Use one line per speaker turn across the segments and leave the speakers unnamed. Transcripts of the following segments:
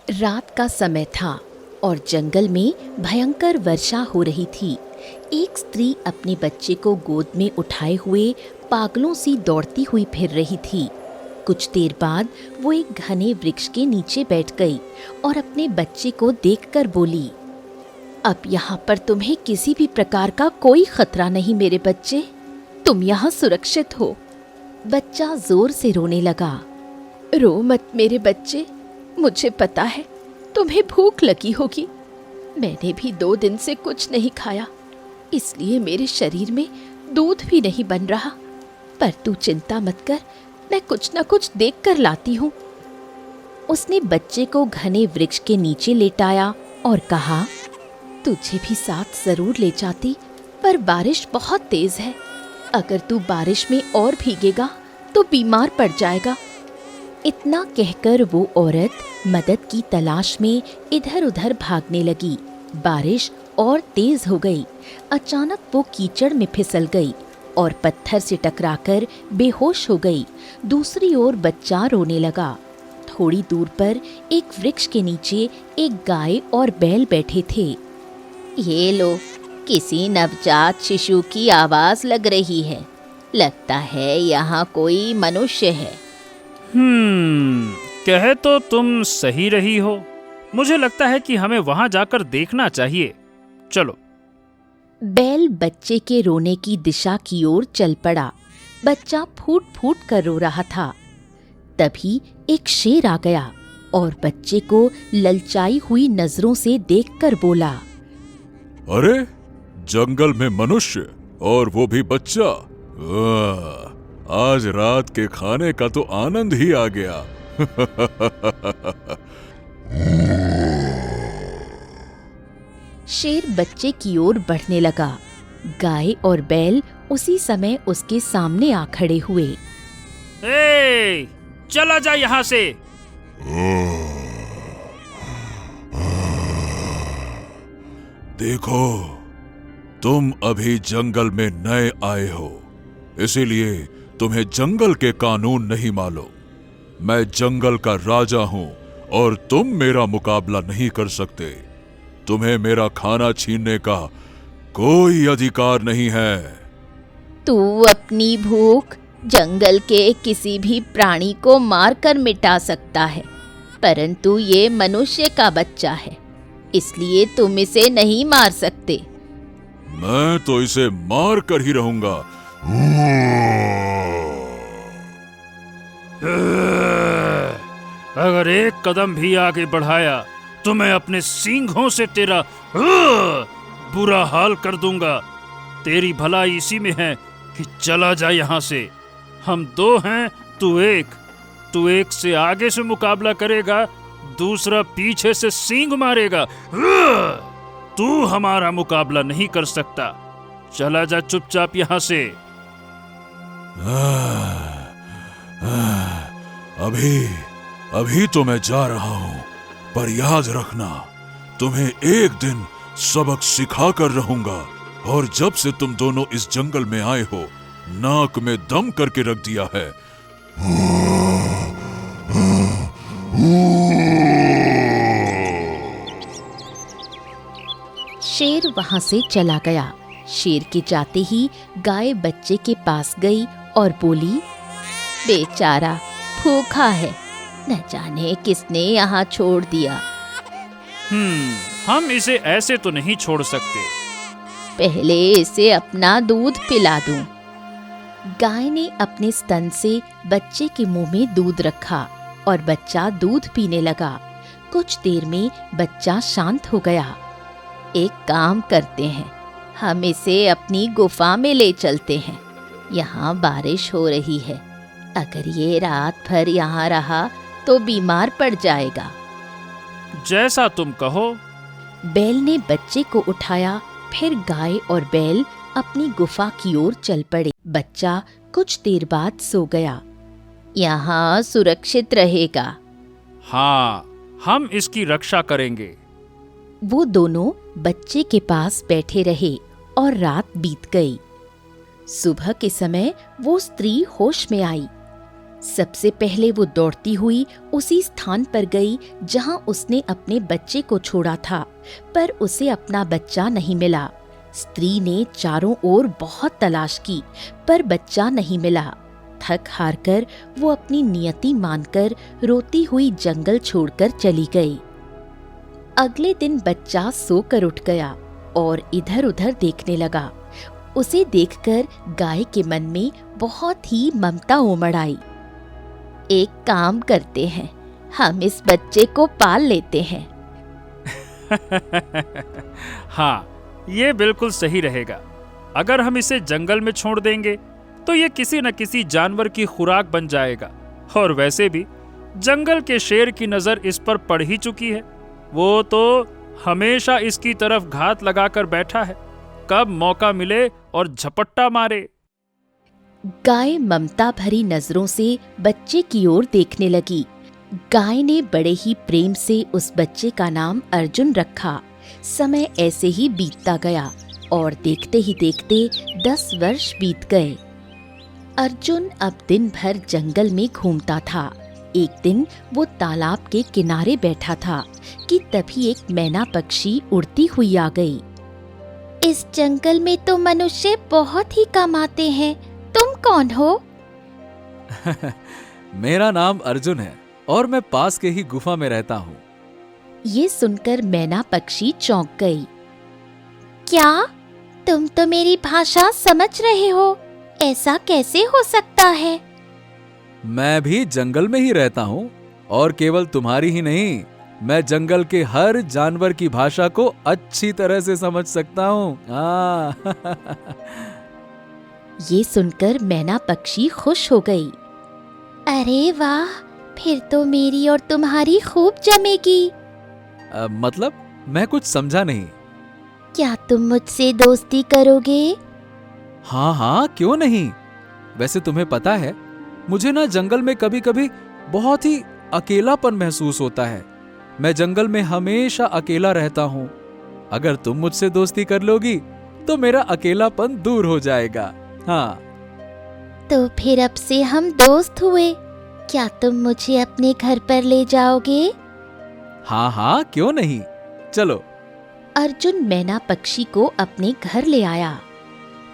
रात का समय था और जंगल में भयंकर वर्षा हो रही थी। एक स्त्री अपने बच्चे को गोद में उठाए हुए पागलों सी दौड़ती हुई फिर रही थी। कुछ देर बाद वो एक घने वृक्ष के नीचे बैठ गई और अपने बच्चे को देखकर बोली, अब यहाँ पर तुम्हें किसी भी प्रकार का कोई खतरा नहीं मेरे बच्चे, तुम यहाँ सुरक्षित हो। बच्चा जोर से रोने लगा। रो मत मेरे बच्चे, मुझे पता है तुम्हें भूख लगी होगी। मैंने भी 2 दिन से कुछ नहीं खाया, इसलिए मेरे शरीर में दूध भी नहीं बन रहा। पर तू चिंता मत कर, मैं कुछ न कुछ देख कर लाती हूँ। उसने बच्चे को घने वृक्ष के नीचे लेटाया और कहा, तुझे भी साथ जरूर ले जाती, पर बारिश बहुत तेज है। अगर तू बारिश में और भीगेगा तो बीमार पड़ जाएगा। इतना कहकर वो औरत मदद की तलाश में इधर उधर भागने लगी। बारिश और तेज हो गई। अचानक वो कीचड़ में फिसल गई और पत्थर से टकराकर बेहोश हो गई। दूसरी ओर बच्चा रोने लगा। थोड़ी दूर पर एक वृक्ष के नीचे एक गाय और बैल बैठे थे। ये लो, किसी नवजात शिशु की आवाज लग रही है। लगता है यहाँ कोई मनुष्य है।
कहे तो तुम सही रही हो। मुझे लगता है कि हमें वहां जाकर देखना चाहिए। चलो।
बैल बच्चे के रोने की दिशा की ओर चल पड़ा। बच्चा फूट फूट कर रो रहा था। तभी एक शेर आ गया और बच्चे को ललचाई हुई नजरों से देखकर बोला,
अरे, जंगल में मनुष्य और वो भी बच्चा। आज रात के खाने का तो आनंद ही आ गया।
शेर बच्चे की ओर बढ़ने लगा। गाय और बैल उसी समय उसके सामने आ खड़े हुए।
ए, चला जा यहाँ से।
देखो, तुम अभी जंगल में नए आए हो, इसीलिए तुम्हें जंगल के कानून नहीं मालूम। मैं जंगल का राजा हूं और तुम मेरा मुकाबला नहीं कर सकते। तुम्हें मेरा खाना छीनने का कोई अधिकार नहीं है।
तू अपनी भूख जंगल के किसी भी प्राणी को मारकर मिटा सकता है, परंतु ये मनुष्य का बच्चा है, इसलिए तुम इसे नहीं मार सकते।
मैं तो इसे मार कर ही रहूंगा।
अगर एक कदम भी आगे बढ़ाया तो मैं अपने सींगों से तेरा बुरा हाल कर दूंगा। तेरी भलाई इसी में है कि चला जा यहाँ से। हम 2 हैं, तू एक से आगे से मुकाबला करेगा, दूसरा पीछे से सींग मारेगा। तू हमारा मुकाबला नहीं कर सकता। चला जा चुपचाप यहाँ से।
अभी तो मैं जा रहा हूं, पर याद रखना, तुम्हें एक दिन सबक सिखा कर रहूंगा। और जब से तुम दोनों इस जंगल में आए हो, नाक में दम करके रख दिया है।
शेर वहां से चला गया। शेर के जाते ही गाय बच्चे के पास गई और बोली, बेचारा भूखा है, न जाने किसने यहाँ छोड़ दिया।
हम इसे ऐसे तो नहीं छोड़ सकते।
पहले इसे अपना दूध पिला दूं। गाय ने अपने स्तन से बच्चे के मुंह में दूध रखा और बच्चा दूध पीने लगा। कुछ देर में बच्चा शांत हो गया। एक काम करते हैं, हम इसे अपनी गुफा में ले चलते हैं। यहाँ बारिश हो रही है, अगर ये रात भर यहाँ रहा तो बीमार पड़ जाएगा।
जैसा तुम कहो।
बैल ने बच्चे को उठाया। फिर गाय और बैल अपनी गुफा की ओर चल पड़े। बच्चा कुछ देर बाद सो गया। यहाँ सुरक्षित रहेगा।
हाँ, हम इसकी रक्षा करेंगे।
वो दोनों बच्चे के पास बैठे रहे और रात बीत गई। सुबह के समय वो स्त्री होश में आई। सबसे पहले वो दौड़ती हुई उसी स्थान पर गई जहां उसने अपने बच्चे को छोड़ा था, पर उसे अपना बच्चा नहीं मिला। स्त्री ने चारों ओर बहुत तलाश की, पर बच्चा नहीं मिला। थक हार कर वो अपनी नियति मानकर रोती हुई जंगल छोड़कर चली गई। अगले दिन बच्चा सोकर उठ गया और इधर उधर देखने लगा। उसे देखकर गाय के मन में बहुत ही ममता उमड़ आई। एक काम करते हैं, हम इस बच्चे को पाल लेते हैं।
हाँ, ये बिल्कुल सही रहेगा। अगर हम इसे जंगल में छोड़ देंगे तो ये किसी न किसी जानवर की खुराक बन जाएगा। और वैसे भी जंगल के शेर की नजर इस पर पड़ ही चुकी है। वो तो हमेशा इसकी तरफ घात लगाकर बैठा है, कब मौका मिले और झपट्टा मारे।
गाय ममता भरी नजरों से बच्चे की ओर देखने लगी। गाय ने बड़े ही प्रेम से उस बच्चे का नाम अर्जुन रखा। समय ऐसे ही बीतता गया और देखते ही देखते 10 वर्ष बीत गए। अर्जुन अब दिन भर जंगल में घूमता था। एक दिन वो तालाब के किनारे बैठा था कि तभी एक मैना पक्षी उड़ती हुई आ गई। इस जंगल में तो मनुष्य बहुत ही कम आते हैं, तुम कौन हो?
मेरा नाम अर्जुन है और मैं पास के ही गुफा में रहता हूँ।
ये सुनकर मैना पक्षी चौंक गई। क्या तुम तो मेरी भाषा समझ रहे हो? ऐसा कैसे हो सकता है?
मैं भी जंगल में ही रहता हूँ और केवल तुम्हारी ही नहीं, मैं जंगल के हर जानवर की भाषा को अच्छी तरह से समझ सकता हूँ।
ये सुनकर मैना पक्षी खुश हो गई। अरे वाह, फिर तो मेरी और तुम्हारी खूब जमेगी।
मतलब मैं कुछ समझा नहीं।
क्या तुम मुझसे दोस्ती करोगे?
हाँ हाँ, क्यों नहीं। वैसे तुम्हें पता है, मुझे ना जंगल में कभी कभी बहुत ही अकेलापन महसूस होता है। मैं जंगल में हमेशा अकेला रहता हूँ। अगर तुम मुझसे दोस्ती कर लोगी तो मेरा अकेलापन दूर हो जाएगा। हाँ,
तो फिर अब से हम दोस्त हुए। क्या तुम मुझे अपने घर पर ले जाओगे?
हाँ हाँ, क्यों नहीं, चलो।
अर्जुन मैना पक्षी को अपने घर ले आया।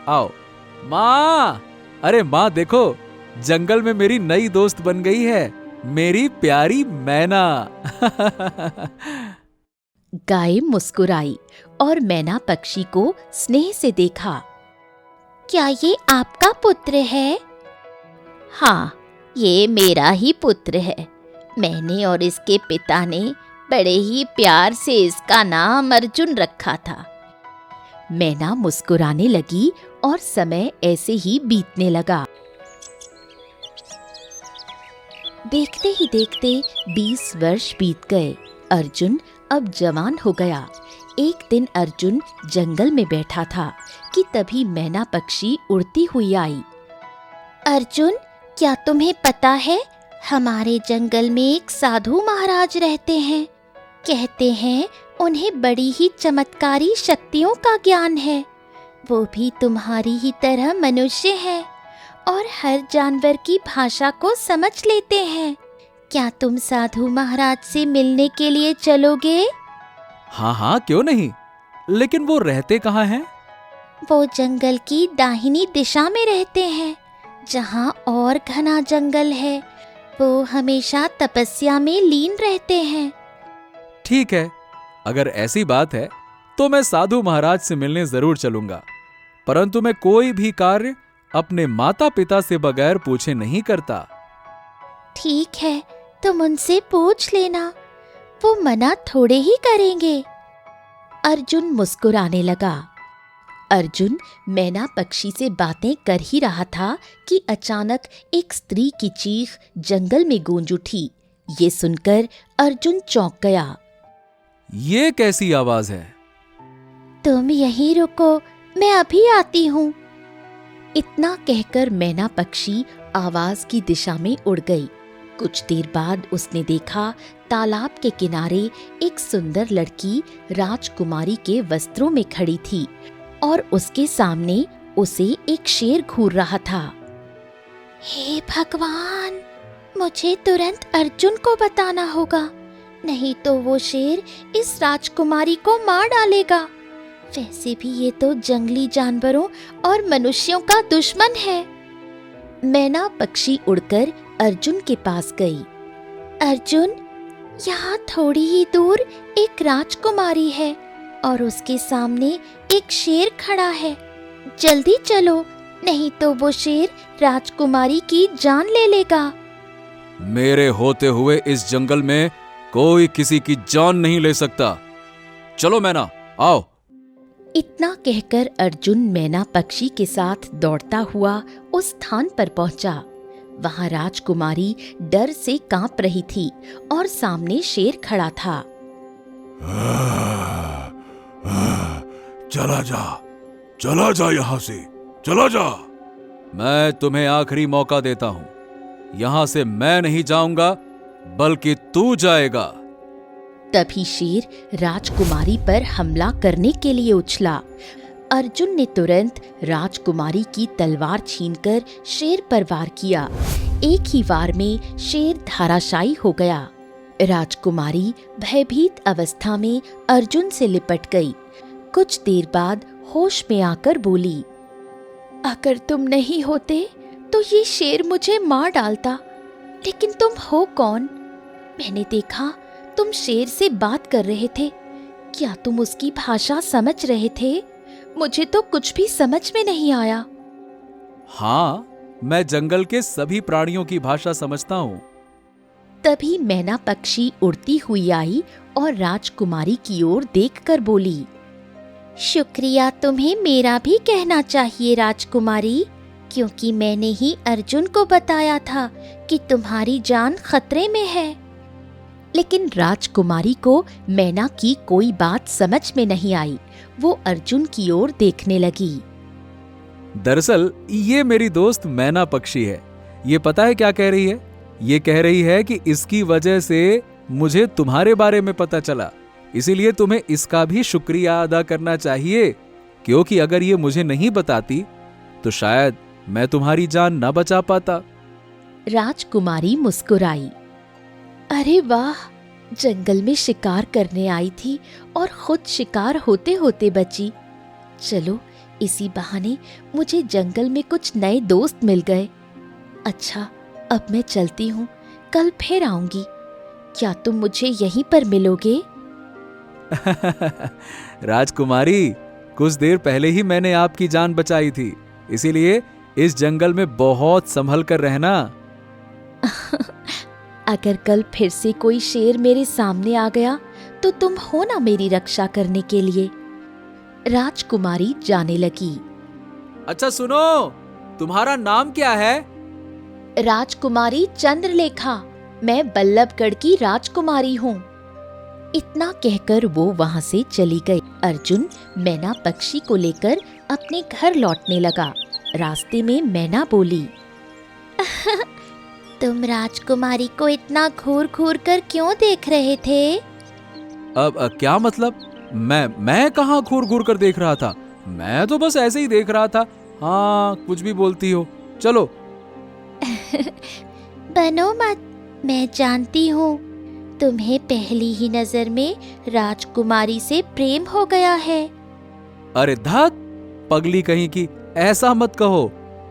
आओ माँ। अरे माँ देखो, जंगल में मेरी नई दोस्त बन गई है, मेरी प्यारी मैना।
गाय मुस्कुराई और मैना पक्षी को स्नेह से देखा। क्या ये आपका पुत्र है? हाँ, ये मेरा ही पुत्र है। मैंने और इसके पिता ने बड़े ही प्यार से इसका नाम अर्जुन रखा था। मैना मुस्कुराने लगी और समय ऐसे ही बीतने लगा। देखते ही देखते 20 वर्ष बीत गए। अर्जुन अब जवान हो गया। एक दिन अर्जुन जंगल में बैठा था कि तभी मैना पक्षी उड़ती हुई आई। अर्जुन, क्या तुम्हें पता है, हमारे जंगल में एक साधु महाराज रहते हैं। कहते हैं उन्हें बड़ी ही चमत्कारी शक्तियों का ज्ञान है। वो भी तुम्हारी ही तरह मनुष्य है और हर जानवर की भाषा को समझ लेते हैं। क्या तुम साधु महाराज से मिलने के लिए चलोगे?
हाँ हाँ, क्यों नहीं, लेकिन वो रहते कहाँ हैं?
वो जंगल की दाहिनी दिशा में रहते हैं, जहाँ और घना जंगल है। वो हमेशा तपस्या में लीन रहते हैं।
ठीक है, अगर ऐसी बात है तो मैं साधु महाराज से मिलने जरूर चलूंगा, परंतु मैं कोई भी कार्य अपने माता पिता से बगैर पूछे नहीं करता।
ठीक है, तुम उनसे पूछ लेना, वो मना थोड़े ही करेंगे। अर्जुन मुस्कुराने लगा। अर्जुन मैना पक्षी से बातें कर ही रहा था कि अचानक एक स्त्री की चीख जंगल में गूंज उठी। ये सुनकर अर्जुन चौंक गया।
ये कैसी आवाज है?
तुम यहीं रुको, मैं अभी आती हूँ। इतना कहकर मैना पक्षी आवाज की दिशा में उड़ गई। कुछ देर बाद उसने देखा तालाब के किनारे एक सुंदर लड़की राजकुमारी के वस्त्रों में खड़ी थी और उसके सामने उसे एक शेर घूर रहा था। हे भगवान, मुझे तुरंत अर्जुन को बताना होगा, नहीं तो वो शेर इस राजकुमारी को मार डालेगा। वैसे भी ये तो जंगली जानवरों और मनुष्यों का दुश्मन है। मैना पक्षी उड़कर अर्जुन के पास गई। अर्जुन, यहाँ थोड़ी ही दूर एक राजकुमारी है और उसके सामने एक शेर खड़ा है। जल्दी चलो, नहीं तो वो शेर राजकुमारी की जान ले लेगा।
मेरे होते हुए इस जंगल में कोई किसी की जान नहीं ले सकता। चलो मैना, आओ।
इतना कहकर अर्जुन मैना पक्षी के साथ दौड़ता हुआ उस स्थान पर पहुंचा। वहां राजकुमारी डर से कांप रही थी और सामने शेर खड़ा था।
चला जा यहां से, चला जा।
मैं तुम्हें आखिरी मौका देता हूं। यहां से मैं नहीं जाऊंगा, बल्कि तू जाएगा।
तभी शेर राजकुमारी पर हमला करने के लिए उछला। अर्जुन ने तुरंत राजकुमारी की तलवार छीनकर शेर पर वार किया। एक ही वार में शेर धराशायी हो गया। राजकुमारी भयभीत अवस्था में अर्जुन से लिपट गई। कुछ देर बाद होश में आकर बोली, अगर तुम नहीं होते तो ये शेर मुझे मार डालता। लेकिन तुम हो कौन? मैंने देखा तुम शेर से बात कर रहे थे। क्या तुम उसकी भाषा समझ रहे थे? मुझे तो कुछ भी समझ में नहीं आया।
हाँ, मैं जंगल के सभी प्राणियों की भाषा समझता हूँ।
तभी मैना पक्षी उड़ती हुई आई और राजकुमारी की ओर देखकर बोली, शुक्रिया तुम्हें मेरा भी कहना चाहिए राजकुमारी, क्योंकि मैंने ही अर्जुन को बताया था कि तुम्हारी जान खतरे में है। लेकिन राजकुमारी को मैना की कोई बात समझ में नहीं आई। वो अर्जुन की ओर देखने लगी।
दरअसल ये मेरी दोस्त मैना पक्षी है। ये पता है क्या कह रही है? ये कह रही है कि इसकी वजह से मुझे तुम्हारे बारे में पता चला, इसीलिए तुम्हें इसका भी शुक्रिया अदा करना चाहिए, क्योंकि अगर ये मुझे नहीं बताती तो शायद मैं तुम्हारी जान न बचा पाता।
राजकुमारी मुस्कुराई। अरे वाह, जंगल में शिकार करने आई थी और खुद शिकार होते होते बची। चलो, इसी बहाने मुझे जंगल में कुछ नए दोस्त मिल गए। अच्छा, अब मैं चलती हूँ, कल फिर आऊंगी। क्या तुम मुझे यहीं पर मिलोगे?
राजकुमारी, कुछ देर पहले ही मैंने आपकी जान बचाई थी, इसीलिए इस जंगल में बहुत संभल कर रहना।
अगर कल फिर से कोई शेर मेरे सामने आ गया तो तुम हो ना मेरी रक्षा करने के लिए। राजकुमारी जाने लगी।
अच्छा सुनो, तुम्हारा नाम क्या है?
राजकुमारी चंद्रलेखा। मैं बल्लभगढ़ की राजकुमारी हूँ। इतना कहकर वो वहां से चली गई। अर्जुन मैना पक्षी को लेकर अपने घर लौटने लगा। रास्ते में मैना बोली, तुम राजकुमारी को इतना घूर घूर कर क्यों देख रहे थे?
अब क्या मतलब? मैं कहाँ घूर घूर कर देख रहा था? मैं तो बस ऐसे ही देख रहा था। हाँ, कुछ भी बोलती हो। चलो।
बनो मत, मैं जानती हूँ तुम्हें पहली ही नजर में राजकुमारी से प्रेम हो गया है।
अरे धत, पगली कहीं की, ऐसा मत कहो।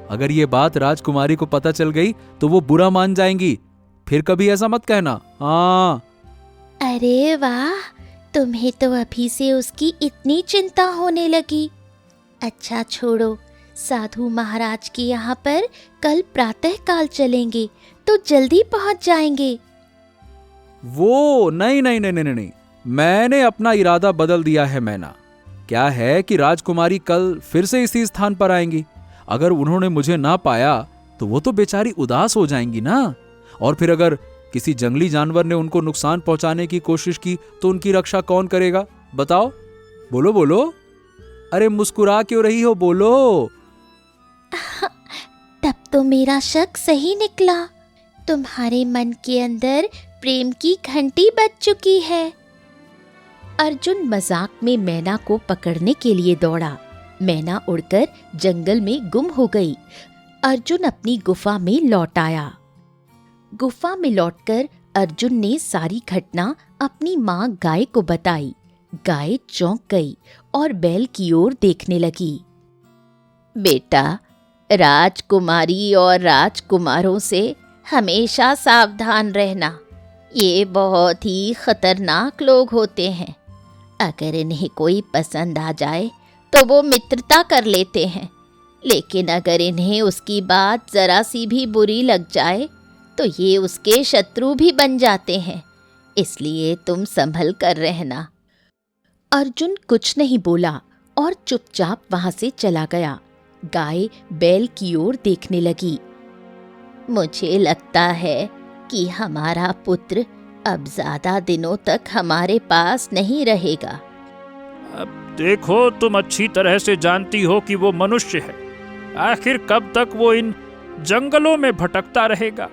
अगर ये बात राजकुमारी को पता चल गई तो वो बुरा मान जाएंगी। फिर कभी ऐसा मत कहना। हाँ।
अरे वाह, तुम्हें तो अभी से उसकी इतनी चिंता होने लगी। अच्छा छोड़ो, साधु महाराज के यहाँ पर कल प्रातःकाल चलेंगे तो जल्दी पहुंच जाएंगे।
वो नहीं नहीं नहीं नहीं नहीं, मैंने अपना इरादा बदल दिया है मैना। क्या है कि राजकुमारी कल फिर से इसी स्थान पर आएंगी। अगर उन्होंने मुझे ना पाया तो वो तो बेचारी उदास हो जाएंगी ना। और फिर अगर किसी जंगली जानवर ने उनको नुकसान पहुंचाने की कोशिश की तो उनकी रक्षा कौन करेगा? बताओ, बोलो बोलो। अरे मुस्कुरा क्यों रही हो, बोलो।
तब तो मेरा शक सही निकला। तुम्हारे मन के अंदर प्रेम की घंटी बज चुकी है। अर्जुन मजाक में मैना को पकड़ने के लिए दौड़ा। मैना उड़कर जंगल में गुम हो गई। अर्जुन अपनी गुफा में लौट आया। गुफा में लौटकर अर्जुन ने सारी घटना अपनी माँ गाय को बताई। गाय चौंक गई और बैल की ओर देखने लगी। बेटा, राजकुमारी और राजकुमारों से हमेशा सावधान रहना। ये बहुत ही खतरनाक लोग होते हैं। अगर इन्हें कोई पसंद आ जाए तो वो मित्रता कर लेते हैं, लेकिन अगर इन्हें उसकी बात जरा सी भी बुरी लग जाए तो ये उसके शत्रु भी बन जाते हैं। इसलिए तुम संभल कर रहना। अर्जुन कुछ नहीं बोला और चुपचाप वहां से चला गया। गाय बैल की ओर देखने लगी। मुझे लगता है कि हमारा पुत्र अब ज्यादा दिनों तक हमारे पास नहीं रहेगा।
अब देखो, तुम अच्छी तरह से जानती हो कि वो मनुष्य है। आखिर कब तक वो इन जंगलों में भटकता रहेगा?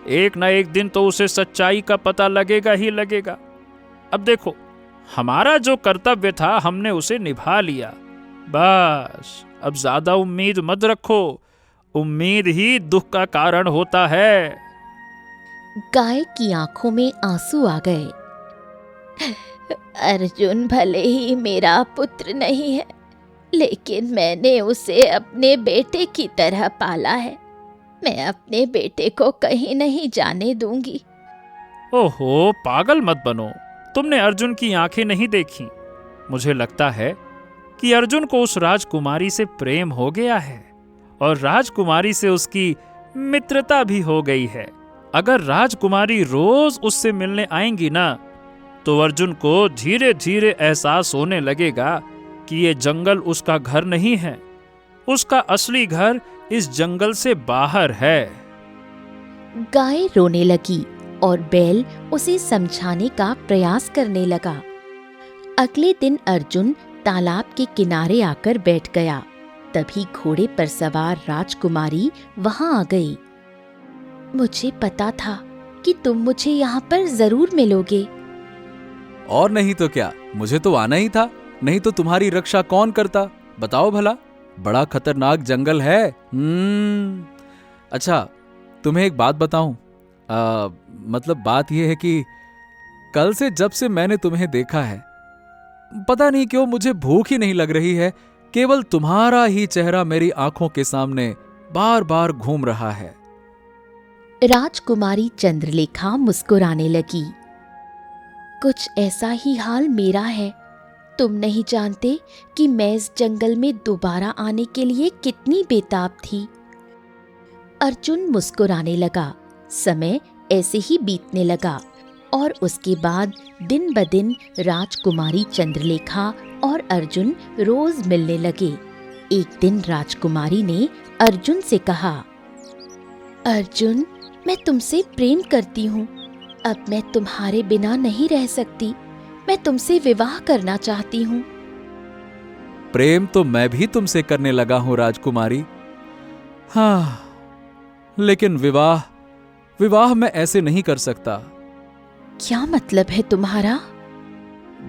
एक न एक दिन तो उसे सच्चाई का पता लगेगा ही लगेगा। अब देखो, हमारा जो कर्तव्य था हमने उसे निभा लिया। बस अब ज्यादा उम्मीद मत रखो। उम्मीद ही दुख का कारण होता है।
गाय की आंखों में आंसू आ गए। अर्जुन भले ही मेरा पुत्र नहीं है, लेकिन मैंने उसे अपने बेटे की तरह पाला है। मैं अपने बेटे को कहीं नहीं जाने दूंगी।
ओहो, पागल मत बनो। तुमने अर्जुन की आंखें नहीं देखी। मुझे लगता है कि अर्जुन को उस राजकुमारी से प्रेम हो गया है और राजकुमारी से उसकी मित्रता भी हो गई है। अगर राजकुमारी रोज उससे मिलने आएंगी ना, तो अर्जुन को धीरे धीरे एहसास होने लगेगा कि ये जंगल उसका घर नहीं है। उसका असली घर इस जंगल से बाहर है।
गाय रोने लगी और बैल उसे समझाने का प्रयास करने लगा। अगले दिन अर्जुन तालाब के किनारे आकर बैठ गया। तभी घोड़े पर सवार राजकुमारी वहां आ गई। मुझे पता था कि तुम मुझे यहाँ पर जरूर मिलोगे।
और नहीं तो क्या, मुझे तो आना ही था। नहीं तो तुम्हारी रक्षा कौन करता, बताओ भला। बड़ा खतरनाक जंगल है। अच्छा, तुम्हें एक बात बताऊं। मतलब बात यह है कि कल से जब से मैंने तुम्हें देखा है, पता नहीं क्यों मुझे भूख ही नहीं लग रही है। केवल तुम्हारा ही चेहरा मेरी आंखों के सामने बार बार घूम रहा है।
राजकुमारी चंद्रलेखा मुस्कुराने लगी। कुछ ऐसा ही हाल मेरा है। तुम नहीं जानते कि मैं इस जंगल में दोबारा आने के लिए कितनी बेताब थी। अर्जुन मुस्कुराने लगा। समय ऐसे ही बीतने लगा और उसके बाद दिन ब दिन राजकुमारी चंद्रलेखा और अर्जुन रोज मिलने लगे। एक दिन राजकुमारी ने अर्जुन से कहा, अर्जुन, मैं तुमसे प्रेम करती हूँ। अब मैं तुम्हारे बिना नहीं रह सकती। मैं तुमसे विवाह करना चाहती हूँ।
प्रेम तो मैं भी तुमसे करने लगा हूं राजकुमारी। हाँ, लेकिन विवाह मैं ऐसे नहीं कर सकता।
क्या मतलब है तुम्हारा?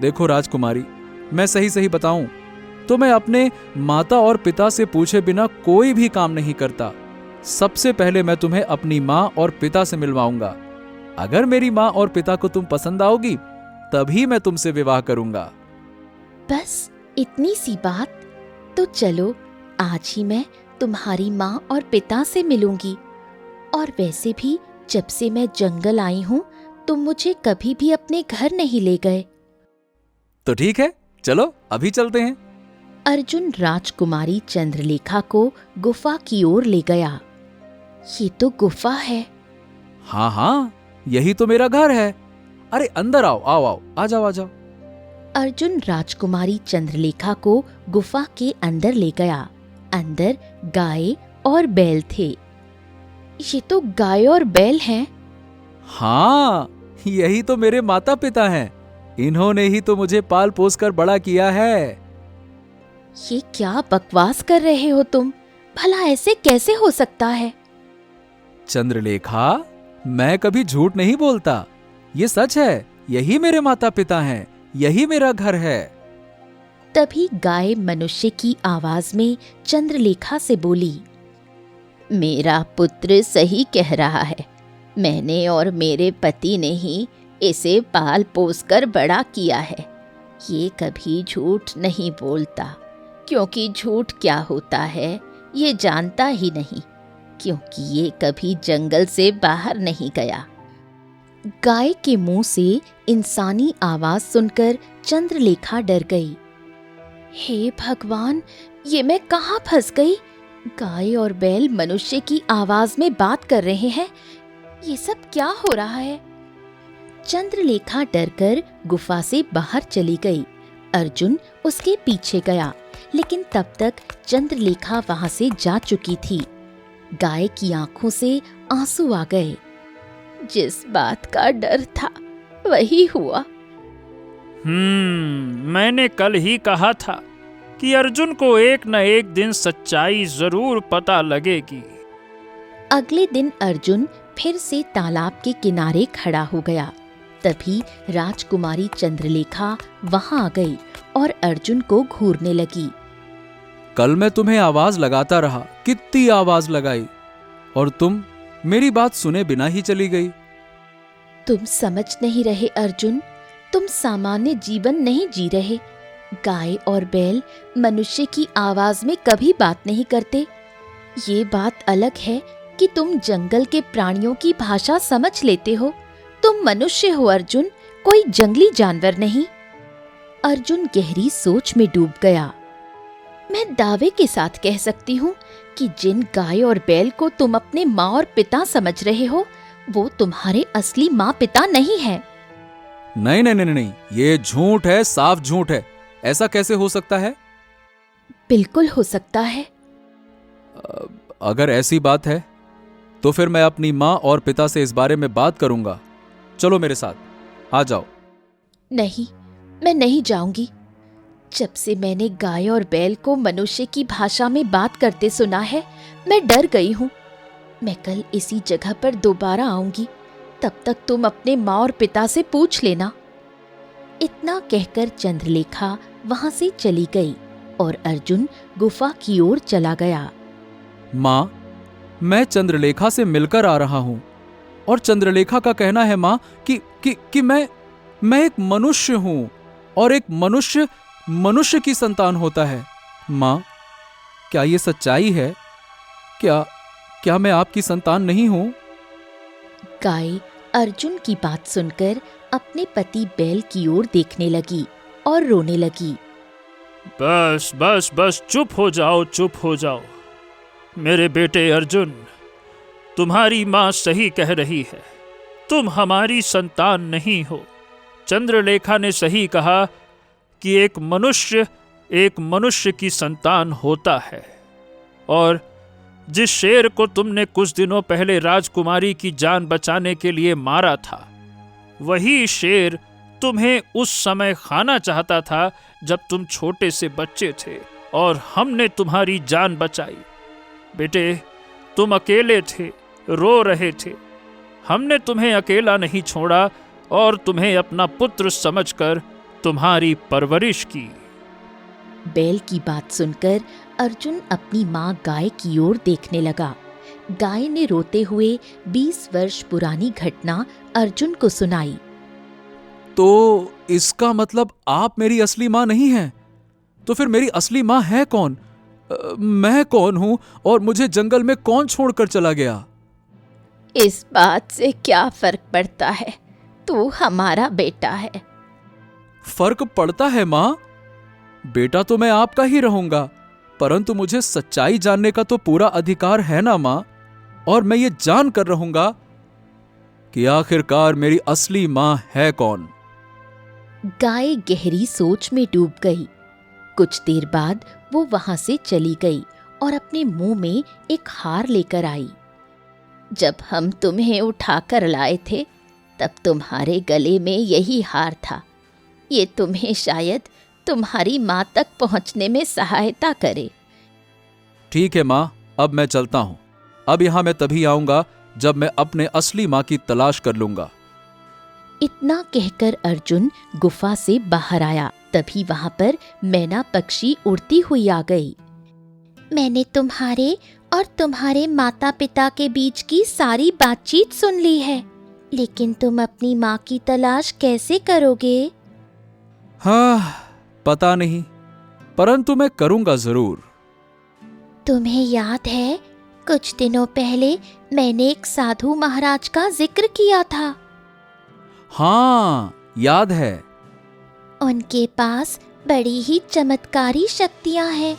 देखो राजकुमारी, मैं सही सही बताऊं तो मैं अपने माता और पिता से पूछे बिना कोई भी काम नहीं करता। सबसे पहले मैं तुम्हें अपनी माँ और पिता से मिलवाऊंगा। अगर मेरी माँ और पिता को तुम पसंद आओगी तभी मैं तुमसे विवाह करूंगा।
बस इतनी सी बात? तो चलो, आज ही मैं तुम्हारी माँ और पिता से मिलूंगी। और वैसे भी जब से मैं जंगल आई हूँ तुम मुझे कभी भी अपने घर नहीं ले गए।
तो ठीक है, चलो अभी चलते हैं।
अर्जुन राजकुमारी चंद्रलेखा को गुफा की ओर ले गया। ये तो गुफा है।
हाँ हाँ, यही तो मेरा घर है। अरे अंदर आओ आओ आओ, आ जाओ आ जाओ।
अर्जुन राजकुमारी चंद्रलेखा को गुफा के अंदर ले गया। अंदर गाय और बैल थे। ये तो गाय और बैल हैं।
हाँ, यही तो मेरे माता पिता हैं। इन्होंने ही तो मुझे पाल पोस कर बड़ा किया है।
ये क्या बकवास कर रहे हो तुम? भला ऐसे कैसे हो सकता है?
चंद्रलेखा, मैं कभी झूठ नहीं बोलता। ये सच है। यही मेरे माता पिता हैं। यही मेरा घर है।
तभी गाय मनुष्य की आवाज में चंद्रलेखा से बोली, मेरा पुत्र सही कह रहा है। मैंने और मेरे पति ने ही इसे पाल पोस कर बड़ा किया है। ये कभी झूठ नहीं बोलता, क्योंकि झूठ क्या होता है ये जानता ही नहीं, क्योंकि ये कभी जंगल से बाहर नहीं गया। गाय के मुंह से इंसानी आवाज सुनकर चंद्रलेखा डर गई। हे भगवान, ये मैं कहाँ फंस गई? गाय और बैल मनुष्य की आवाज में बात कर रहे हैं। ये सब क्या हो रहा है? चंद्रलेखा डरकर गुफा से बाहर चली गई। अर्जुन उसके पीछे गया, लेकिन तब तक चंद्रलेखा वहां से जा चुकी थी। गाय की आंखों से आंसू आ गए। जिस बात का डर था वही हुआ।
मैंने कल ही कहा था कि अर्जुन को एक न एक दिन सच्चाई जरूर पता लगेगी।
अगले दिन अर्जुन फिर से तालाब के किनारे खड़ा हो गया। तभी राजकुमारी चंद्रलेखा वहां आ गई और अर्जुन को घूरने लगी।
कल मैं तुम्हें आवाज लगाता रहा, कितनी आवाज लगाई, और तुम मेरी बात सुने बिना ही चली गई।
तुम समझ नहीं रहे अर्जुन, तुम सामान्य जीवन नहीं जी रहे। गाय और बैल मनुष्य की आवाज में कभी बात नहीं करते। ये बात अलग है कि तुम जंगल के प्राणियों की भाषा समझ लेते हो। तुम मनुष्य हो अर्जुन, कोई जंगली जानवर नहीं। अर्जुन गहरी सोच में डूब गया। मैं दावे के साथ कह सकती हूँ कि जिन गाय और बैल को तुम अपने माँ और पिता समझ रहे हो, वो तुम्हारे असली माँ पिता नहीं है।
नहीं नहीं नहीं नहीं, ये झूठ है, साफ झूठ है। ऐसा कैसे हो सकता है?
बिल्कुल हो सकता है।
अगर ऐसी बात है तो फिर मैं अपनी माँ और पिता से इस बारे में बात करूंगा। चलो मेरे साथ, आ जाओ।
नहीं, मैं नहीं जाऊंगी। जब से मैंने गाय और बैल को मनुष्य की भाषा में बात करते सुना है, मैं डर गई हूँ। मैं कल इसी जगह पर दोबारा आऊंगी। तब तक तुम अपने माँ और पिता से पूछ लेना। इतना कहकर चंद्रलेखा वहां से चली गई और अर्जुन गुफा की ओर चला गया।
माँ, मैं चंद्रलेखा से मिलकर आ रहा हूं, और चंद्रलेखा का कहना है माँ कि मैं एक मनुष्य हूं, और एक मनुष्य की संतान होता है। माँ, क्या ये सच्चाई है? क्या मैं आपकी संतान नहीं हूं?
गाय अर्जुन की बात सुनकर अपने पति बैल की ओर देखने लगी और रोने लगी।
बस बस बस, चुप हो जाओ, चुप हो जाओ। मेरे बेटे अर्जुन, तुम्हारी माँ सही कह रही है। तुम हमारी संतान नहीं हो। चंद्रलेखा ने सही कहा कि एक मनुष्य की संतान होता है। और जिस शेर को तुमने कुछ दिनों पहले राजकुमारी की जान बचाने के लिए मारा था, वही शेर तुम्हें उस समय खाना चाहता था जब तुम छोटे से बच्चे थे, और हमने तुम्हारी जान बचाई। बेटे, तुम अकेले थे, रो रहे थे। हमने तुम्हें अकेला नहीं छोड़ा और तुम्हें अपना पुत्र समझकर तुम्हारी परवरिश की।
बैल की बात सुनकर अर्जुन अपनी माँ गाय की ओर देखने लगा। गाय ने रोते हुए 20 वर्ष पुरानी घटना अर्जुन को सुनाई।
तो इसका मतलब आप मेरी असली माँ नहीं हैं? तो फिर मेरी असली माँ है कौन? मैं कौन हूं और मुझे जंगल में कौन छोड़कर चला गया?
इस बात से क्या फर्क पड़ता है? तू हमारा बेटा है।
फर्क पड़ता है माँ। बेटा तो मैं आपका ही रहूंगा, परंतु मुझे सच्चाई जानने का तो पूरा अधिकार है ना माँ। और मैं ये जान कर रहूंगा कि आखिरकार मेरी असली माँ है कौन।
गाय गहरी सोच में डूब गई। कुछ देर बाद वो वहां से चली गई और अपने मुंह में एक हार लेकर आई। जब हम तुम्हें उठाकर लाए थे, तब तुम्हारे गले में यही हार था। ये तुम्हें शायद तुम्हारी माँ तक पहुंचने में सहायता करे।
ठीक है माँ, अब मैं चलता हूं। अब यहां मैं तभी आऊंगा जब मैं अपने असली माँ की तलाश कर लूंगा।
इतना कहकर अर्जुन गुफा से बाहर आया। तभी वहां पर मैना पक्षी उड़ती हुई आ गई। मैंने तुम्हारे और तुम्हारे माता पिता के बीच की सारी बातचीत सुन ली है, लेकिन तुम अपनी माँ की तलाश कैसे करोगे?
हाँ, पता नहीं, परंतु मैं करूंगा जरूर।
तुम्हें याद है, कुछ दिनों पहले मैंने एक साधु महाराज का जिक्र किया था।
हाँ, याद है।
उनके पास बड़ी ही चमत्कारी शक्तियां हैं।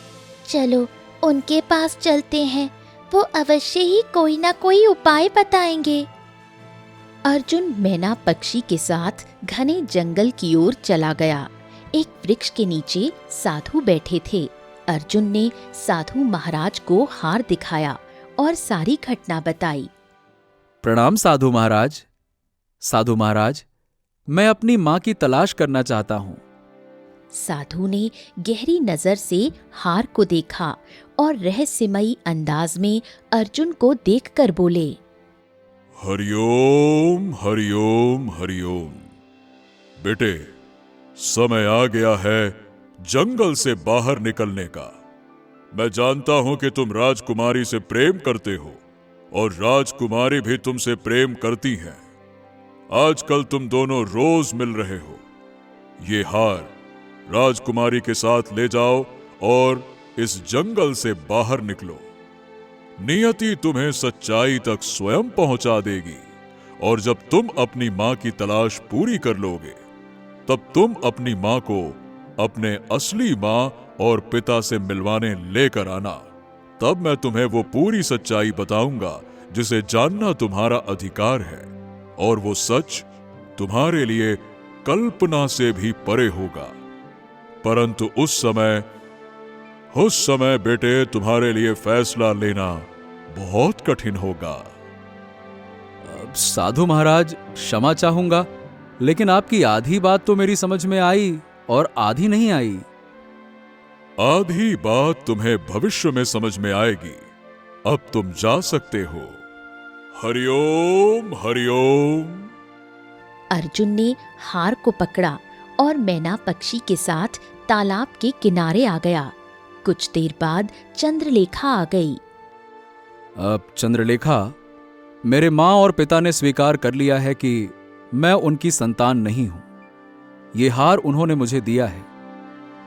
चलो उनके पास चलते हैं, वो अवश्य ही कोई ना कोई उपाय बताएंगे। अर्जुन मैना पक्षी के साथ घने जंगल की ओर चला गया। एक वृक्ष के नीचे साधु बैठे थे। अर्जुन ने साधु महाराज को हार दिखाया और सारी घटना बताई।
प्रणाम साधु महाराज। साधु महाराज, मैं अपनी माँ की तलाश करना चाहता हूँ।
साधु ने गहरी नजर से हार को देखा और रहस्यमयी अंदाज में अर्जुन को देखकर बोले,
हरिओम हरिओम हरिओम। बेटे, समय आ गया है जंगल से बाहर निकलने का। मैं जानता हूं कि तुम राजकुमारी से प्रेम करते हो और राजकुमारी भी तुमसे प्रेम करती हैं। आजकल तुम दोनों रोज मिल रहे हो। ये हार राजकुमारी के साथ ले जाओ और इस जंगल से बाहर निकलो। नियति तुम्हें सच्चाई तक स्वयं पहुंचा देगी और जब तुम अपनी मां की तलाश पूरी कर लोगे, तब तुम अपनी मां को अपने असली मां और पिता से मिलवाने लेकर आना। तब मैं तुम्हें वो पूरी सच्चाई बताऊंगा जिसे जानना तुम्हारा अधिकार है, और वो सच तुम्हारे लिए कल्पना से भी परे होगा। परंतु उस समय बेटे, तुम्हारे लिए फैसला लेना बहुत कठिन होगा।
साधु महाराज, क्षमा चाहूंगा, लेकिन आपकी आधी बात तो मेरी समझ में आई और आधी नहीं आई।
आधी बात तुम्हें भविष्य में समझ में आएगी। अब तुम जा सकते हो। हरिओम हरिओम।
अर्जुन ने हार को पकड़ा और मैना पक्षी के साथ तालाब के किनारे आ गया। कुछ देर बाद चंद्रलेखा आ गई।
अब चंद्रलेखा, मेरे माँ और पिता ने स्वीकार कर लिया है कि मैं उनकी संतान नहीं हूं। ये हार उन्होंने मुझे दिया है।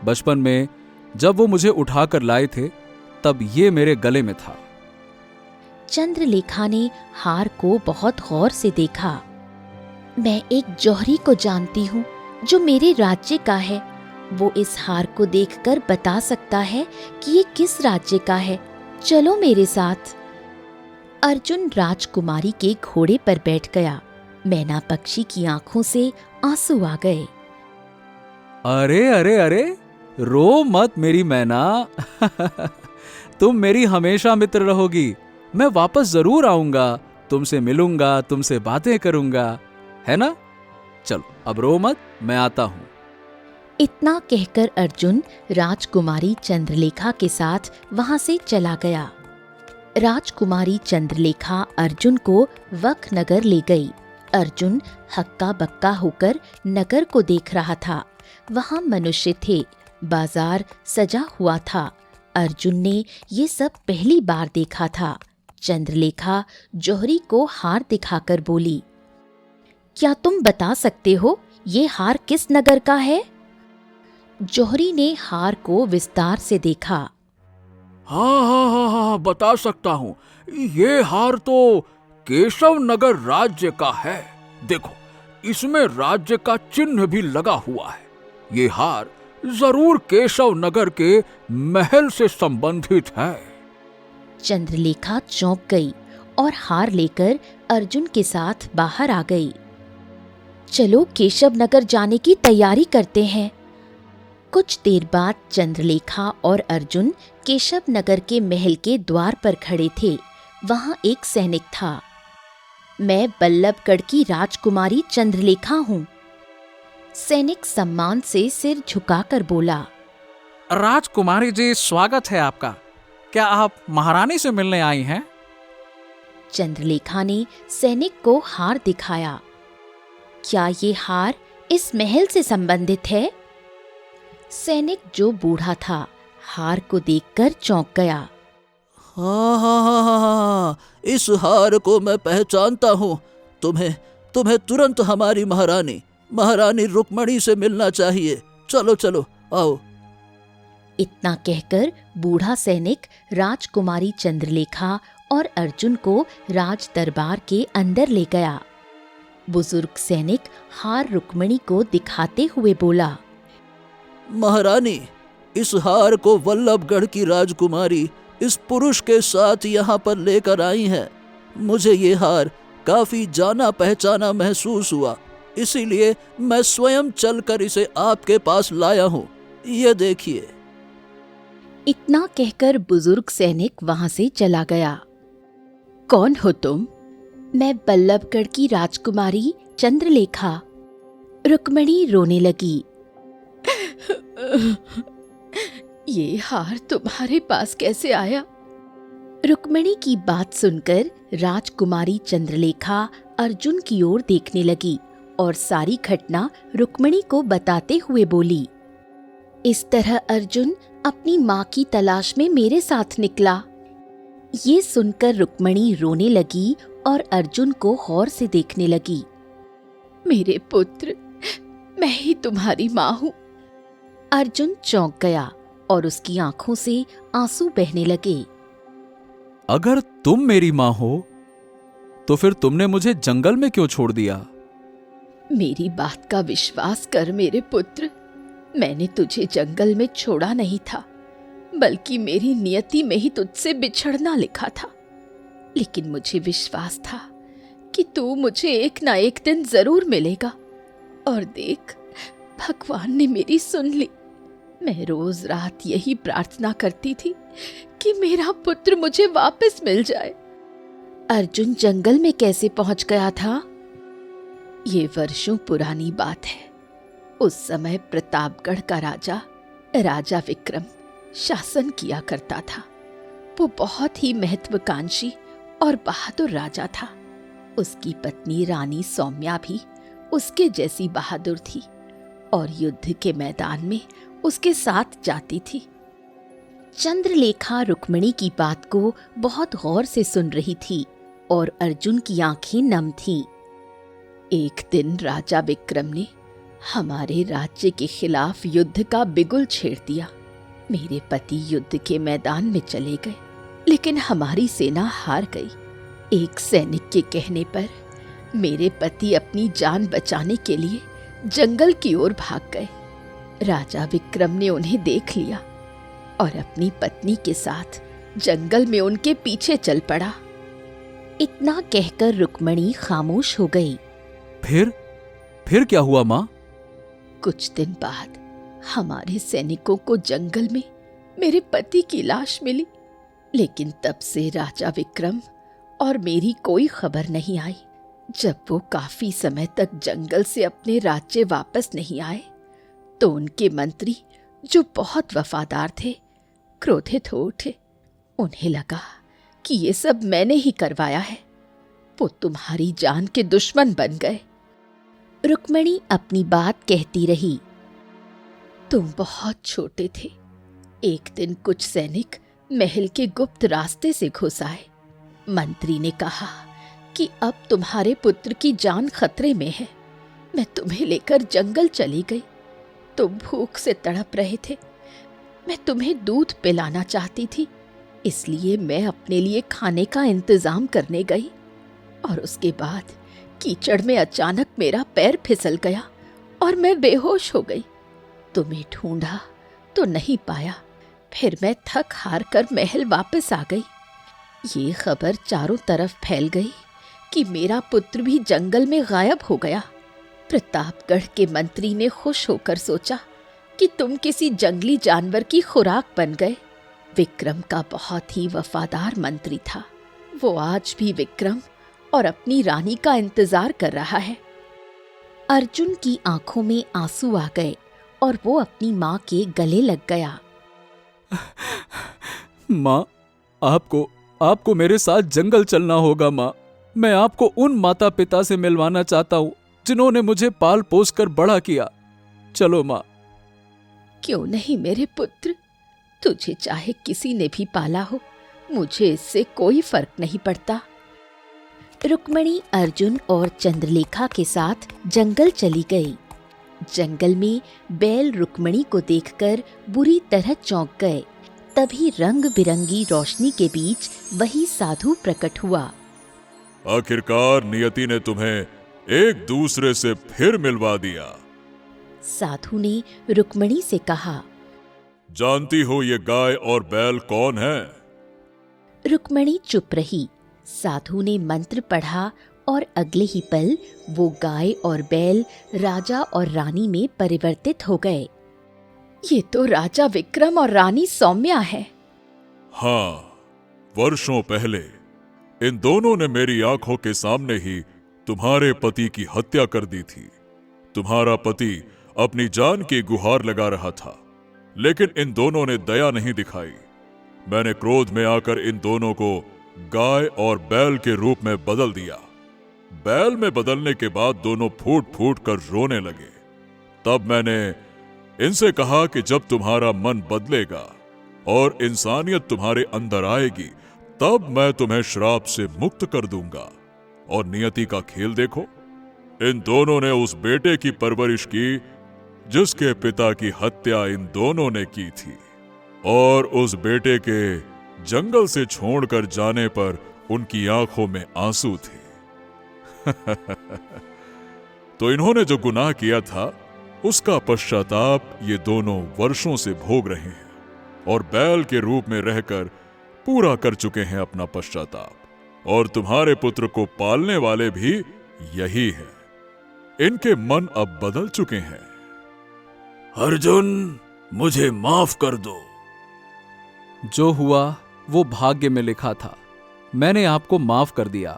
बचपन में जब वो मुझे उठाकर लाए थे, तब ये मेरे गले में था।
चंद्रलेखा ने हार को बहुत गौर से देखा। मैं एक जौहरी को जानती हूँ जो मेरे राज्य का है। वो इस हार को देखकर बता सकता है कि ये किस राज्य का है। चलो मेरे साथ। अर्जुन राजकुमारी के घोड़े पर बैठ गया। मैना पक्षी की आंखों से आंसू आ गए।
अरे अरे अरे, रो मत मेरी मैना। तुम मेरी हमेशा मित्र रहोगी। मैं वापस जरूर आऊंगा, तुमसे मिलूंगा, तुमसे बातें करूंगा, है ना? चलो अब रो मत, मैं आता हूं।
इतना कहकर अर्जुन राजकुमारी चंद्रलेखा के साथ वहां से चला गया। राजकुमारी चंद्रलेखा अर्जुन को वक नगर ले गई। अर्जुन हक्का बक्का होकर नगर को देख रहा था। वहां मनुष्य थे, बाजार सजा हुआ था। अर्जुन ने ये सब पहली बार देखा था। चंद्रलेखा जौहरी को हार दिखाकर बोली, क्या तुम बता सकते हो ये हार किस नगर का है? जौहरी ने हार को विस्तार से देखा।
हाँ, बता सकता हूँ। ये हार तो केशव नगर राज्य का है। देखो, इसमें राज्य का चिन्ह भी लगा हुआ है। ये हार जरूर केशव नगर के महल से संबंधित है।
चंद्रलेखा चौंक गई और हार लेकर अर्जुन के साथ बाहर आ गई। चलो केशव नगर जाने की तैयारी करते हैं। कुछ देर बाद चंद्रलेखा और अर्जुन केशव नगर के महल के द्वार पर खड़े थे। वहां एक सैनिक था। मैं बल्लभगढ़ की राजकुमारी चंद्रलेखा हूँ। सैनिक सम्मान से सिर झुकाकर बोला।
राजकुमारी जी, स्वागत है आपका। क्या आप महारानी से मिलने आई हैं?
चंद्रलेखा ने सैनिक को हार दिखाया। क्या ये हार इस महल से संबंधित है? सैनिक जो बूढ़ा था, हार को देखकर चौंक गया।
हाँ हाँ हाँ हाँ हाँ, इस हार को मैं पहचानता हूँ। तुम्हें तुम्हें तुरंत हमारी महारानी रुक्मणी से मिलना चाहिए। चलो चलो आओ।
इतना कहकर बूढ़ा सैनिक राजकुमारी चंद्रलेखा और अर्जुन को राज दरबार के अंदर ले गया। बुजुर्ग सैनिक हार रुक्मणी को दिखाते हुए बोला,
महारानी, इस हार को वल्लभगढ़ की राजकुमारी इस पुरुष के साथ यहाँ पर लेकर आई हैं। मुझे ये हार काफी जाना पहचाना महसूस हुआ, इसीलिए मैं स्वयं चलकर इसे आपके पास लाया हूँ। ये देखिए।
इतना कहकर बुजुर्ग सैनिक वहां से चला गया। कौन हो तुम? मैं बल्लभगढ़ की राजकुमारी चंद्रलेखा। रुक्मणी रोने लगी। ये हार तुम्हारे पास कैसे आया? रुक्मणी की बात सुनकर राजकुमारी चंद्रलेखा अर्जुन की ओर देखने लगी और सारी घटना रुक्मणी को बताते हुए बोली, इस तरह अर्जुन अपनी माँ की तलाश में मेरे साथ निकला। ये सुनकर रुक्मणी रोने लगी और अर्जुन को गौर से देखने लगी। मेरे पुत्र, मैं ही तुम्हारी माँ हूँ। अर्जुन चौंक गया और उसकी आंखों से आंसू बहने लगे।
अगर तुम मेरी माँ हो तो फिर तुमने मुझे जंगल में क्यों छोड़ दिया?
मेरी बात का विश्वास कर मेरे पुत्र, मैंने तुझे जंगल में छोड़ा नहीं था, बल्कि मेरी नियति में ही तुझसे बिछड़ना लिखा था। लेकिन मुझे विश्वास था कि तू मुझे एक ना एक दिन जरूर मिलेगा। और देख, भगवान ने मेरी सुन ली। मैं रोज रात यही प्रार्थना करती थी कि मेरा पुत्र मुझे वापस मिल जाए। अर्जुन जंगल में कैसे पहुंच गया था? ये वर्षों पुरानी बात है। उस समय प्रतापगढ़ का राजा विक्रम शासन किया करता था। वो बहुत ही महत्वाकांक्षी और बहादुर राजा था। उसकी पत्नी रानी सौम्या भी उसके जैसी बहादुर थी और युद्ध के मैदान में उसके साथ जाती थी। चंद्रलेखा रुक्मणी की बात को बहुत गौर से सुन रही थी और अर्जुन की आंखें नम थीं। एक दिन राजा विक्रम ने हमारे राज्य के खिलाफ युद्ध का बिगुल छेड़ दिया। मेरे पति युद्ध के मैदान में चले गए, लेकिन हमारी सेना हार गई। एक सैनिक के कहने पर मेरे पति अपनी जान बचाने के लिए जंगल की ओर भाग गए। राजा विक्रम ने उन्हें देख लिया और अपनी पत्नी के साथ जंगल में उनके पीछे चल पड़ा। इतना कहकर रुक्मणी खामोश हो गई।
फिर क्या हुआ माँ?
कुछ दिन बाद हमारे सैनिकों को जंगल में मेरे पति की लाश मिली, लेकिन तब से राजा विक्रम और मेरी कोई खबर नहीं आई। जब वो काफी समय तक जंगल से अपने राज्य वापस नहीं आए, तो उनके मंत्री, जो बहुत वफादार थे, क्रोधित हो उठे। उन्हें लगा कि ये सब मैंने ही करवाया है। वो तुम्हारी जान के दुश्मन बन गए। रुक्मणी अपनी बात कहती रही। तुम बहुत छोटे थे। एक दिन कुछ सैनिक महल के गुप्त रास्ते से घुस आए। मंत्री ने कहा कि अब तुम्हारे पुत्र की जान खतरे में है। मैं तुम्हें लेकर जंगल चली गई। तुम भूख से तड़प रहे थे। मैं तुम्हें दूध पिलाना चाहती थी, इसलिए मैं अपने लिए खाने का इंतजाम करने गई और उसके बाद कीचड़ में अचानक मेरा पैर फिसल गया और मैं बेहोश हो गई। तुम्हें ढूंढा तो नहीं पाया। फिर मैं थक हार कर महल वापस आ गई। ये खबर चारों तरफ फैल गई कि मेरा पुत्र भी जंगल में गायब हो गया। प्रतापगढ़ के मंत्री ने खुश होकर सोचा कि तुम किसी जंगली जानवर की खुराक बन गए। विक्रम का बहुत ही वफादार मंत्री था। वो आज भी विक्रम और अपनी रानी का इंतजार कर रहा है। अर्जुन की आंखों में आंसू आ गए और वो अपनी माँ के गले लग गया।
माँ, आपको मेरे साथ जंगल चलना होगा माँ। मैं आपको उन माता पिता से मिलवाना चाहता हूँ जिन्होंने मुझे पाल पोस कर बड़ा किया। चलो माँ।
क्यों नहीं मेरे पुत्र, तुझे चाहे किसी ने भी पाला हो, मुझे इससे कोई फर्क नहीं पड़ता। रुक्मणी अर्जुन और चंद्रलेखा के साथ जंगल चली गई। जंगल में बैल रुक्मणी को देखकर बुरी तरह चौंक गए। तभी रंग बिरंगी रोशनी के बीच वही साधु प्रकट हुआ।
आखिरकार नियति ने तुम्हें एक दूसरे से फिर मिलवा दिया।
साधु ने रुक्मणी से कहा।
जानती हो ये गाय और बैल कौन है?
रुक्मणी चुप रही। साधु ने मंत्र पढ़ा और अगले ही पल वो गाय और बैल राजा और रानी में परिवर्तित हो गए। ये तो राजा विक्रम और रानी सौम्या है।
हाँ, वर्षों पहले इन दोनों ने मेरी आंखों के सामने ही तुम्हारे पति की हत्या कर दी थी। तुम्हारा पति अपनी जान की गुहार लगा रहा था, लेकिन इन दोनों ने दया नहीं दिखाई। मैंने क्रोध में आकर इन दोनों को गाय और बैल के रूप में बदल दिया। बैल में बदलने के बाद दोनों फूट फूट कर रोने लगे। तब मैंने इनसे कहा कि जब तुम्हारा मन बदलेगा और इंसानियत तुम्हारे अंदर आएगी, तब मैं तुम्हें श्राप से मुक्त कर दूंगा। और नियति का खेल देखो, इन दोनों ने उस बेटे की परवरिश की जिसके पिता की हत्या इन दोनों ने की थी, और उस बेटे के जंगल से छोड़कर जाने पर उनकी आंखों में आंसू थे। तो इन्होंने जो गुनाह किया था उसका पश्चाताप ये दोनों वर्षों से भोग रहे हैं, और बैल के रूप में रहकर पूरा कर चुके हैं अपना पश्चाताप। और तुम्हारे पुत्र को पालने वाले भी यही हैं। इनके मन अब बदल चुके हैं।
अर्जुन, मुझे माफ कर दो।
जो हुआ वो भाग्य में लिखा था। मैंने आपको माफ कर दिया।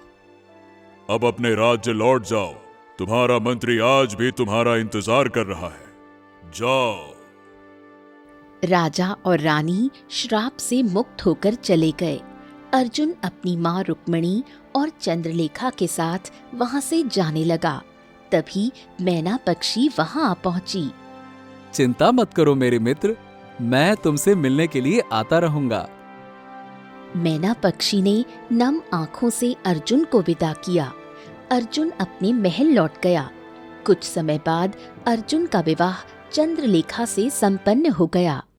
अब अपने राज्य लौट जाओ। तुम्हारा मंत्री आज भी तुम्हारा इंतजार कर रहा है। जाओ।
राजा और रानी श्राप से मुक्त होकर चले गए। अर्जुन अपनी माँ रुक्मणी और चंद्रलेखा के साथ वहां से जाने लगा। तभी मैना पक्षी वहां आ पहुंची।
चिंता मत करो मेरे मित्र, मैं तुमसे मिलने के लिए आता रहूंगा।
मैना पक्षी ने नम आंखों से अर्जुन को विदा किया। अर्जुन अपने महल लौट गया। कुछ समय बाद अर्जुन का विवाह चंद्रलेखा से संपन्न हो गया।